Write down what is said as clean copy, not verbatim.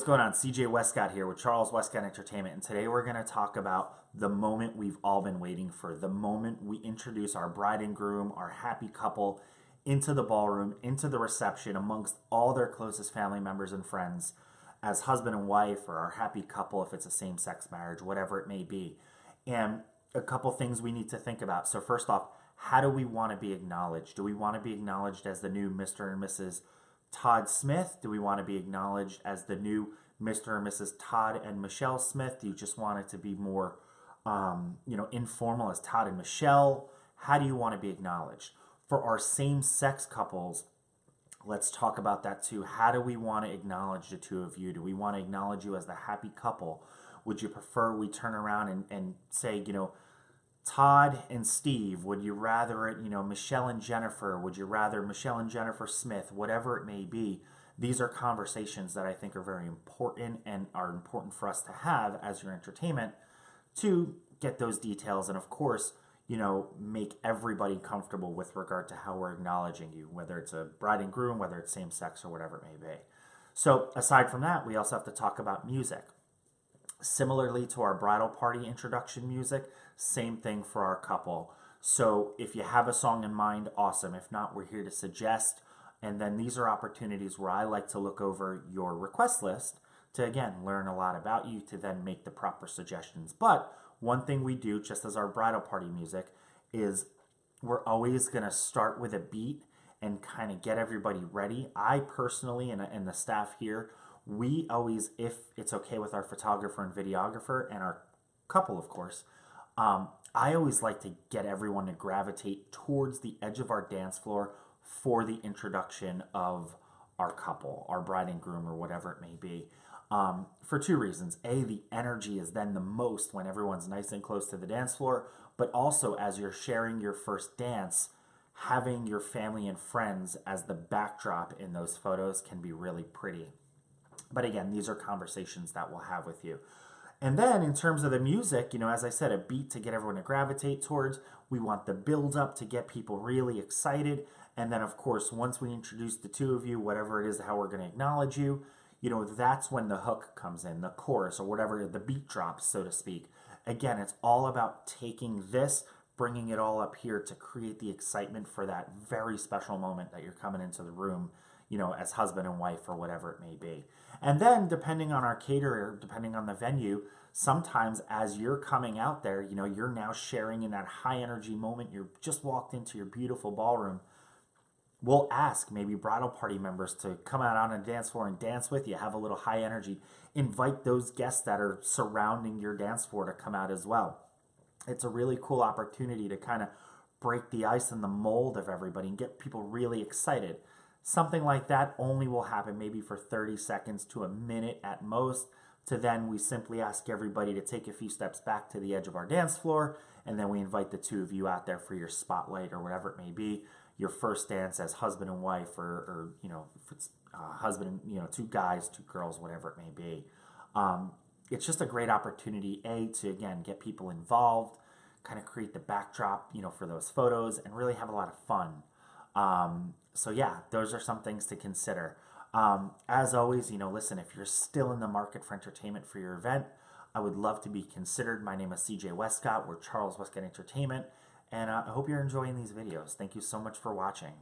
what's going on? CJ Westcott here with Westcott Entertainment, and today we're going to talk about the moment we've all been waiting for, the moment we introduce our bride and groom, our happy couple, into the ballroom, into the reception, amongst all their closest family members and friends, as husband and wife, or our happy couple if it's a same-sex marriage, whatever it may be. And a couple things we need to think about. So first off, how do we want to be acknowledged? Do we want to be acknowledged as the new Mr. and Mrs. Todd Smith? Do we want to be acknowledged as the new Mr. and Mrs. Todd and Michelle Smith? Do you just want it to be more, informal as Todd and Michelle? How do you want to be acknowledged? For our same-sex couples, let's talk about that too. How do we want to acknowledge the two of you? Do we want to acknowledge you as the happy couple? Would you prefer we turn around and say, Todd and Steve? Would you rather it, Michelle and Jennifer? Would you rather Michelle and Jennifer Smith? Whatever it may be, these are conversations that I think are very important and are important for us to have as your entertainment to get those details and, of course, make everybody comfortable with regard to how we're acknowledging you, whether it's a bride and groom, whether it's same sex or whatever it may be. So aside from that, we also have to talk about music. Similarly to our bridal party introduction music, same thing for our couple. So if you have a song in mind, awesome. If not, we're here to suggest. And then these are opportunities where I like to look over your request list to, again, learn a lot about you to then make the proper suggestions. But one thing we do, just as our bridal party music, is we're always going to start with a beat and kind of get everybody ready. I personally, and the staff here, we always, if it's okay with our photographer and videographer and our couple, of course, I always like to get everyone to gravitate towards the edge of our dance floor for the introduction of our couple, our bride and groom, or whatever it may be. For two reasons. A, the energy is then the most when everyone's nice and close to the dance floor, but also as you're sharing your first dance, having your family and friends as the backdrop in those photos can be really pretty. But again, these are conversations that we'll have with you. And then in terms of the music, as I said, a beat to get everyone to gravitate towards. We want the build up to get people really excited. And then, of course, once we introduce the two of you, whatever it is, how we're going to acknowledge you, that's when the hook comes in, the chorus or whatever, the beat drops, so to speak. Again, it's all about taking this, bringing it all up here to create the excitement for that very special moment that you're coming into the room, as husband and wife or whatever it may be. And then depending on our caterer, depending on the venue, sometimes as you're coming out there, you're now sharing in that high energy moment. You're just walked into your beautiful ballroom. We'll ask maybe bridal party members to come out on a dance floor and dance with you, have a little high energy. Invite those guests that are surrounding your dance floor to come out as well. It's a really cool opportunity to kind of break the ice and the mold of everybody and get people really excited. Something like that only will happen maybe for 30 seconds to a minute at most. To then we simply ask everybody to take a few steps back to the edge of our dance floor, and then we invite the two of you out there for your spotlight or whatever it may be, your first dance as husband and wife, or if it's husband and two guys, two girls, whatever it may be. It's just a great opportunity, to again get people involved, kind of create the backdrop, for those photos, and really have a lot of fun. So yeah, those are some things to consider. As always, listen, if you're still in the market for entertainment for your event, I would love to be considered. My name is CJ Westcott. We're Westcott Entertainment, and I hope you're enjoying these videos. Thank you so much for watching.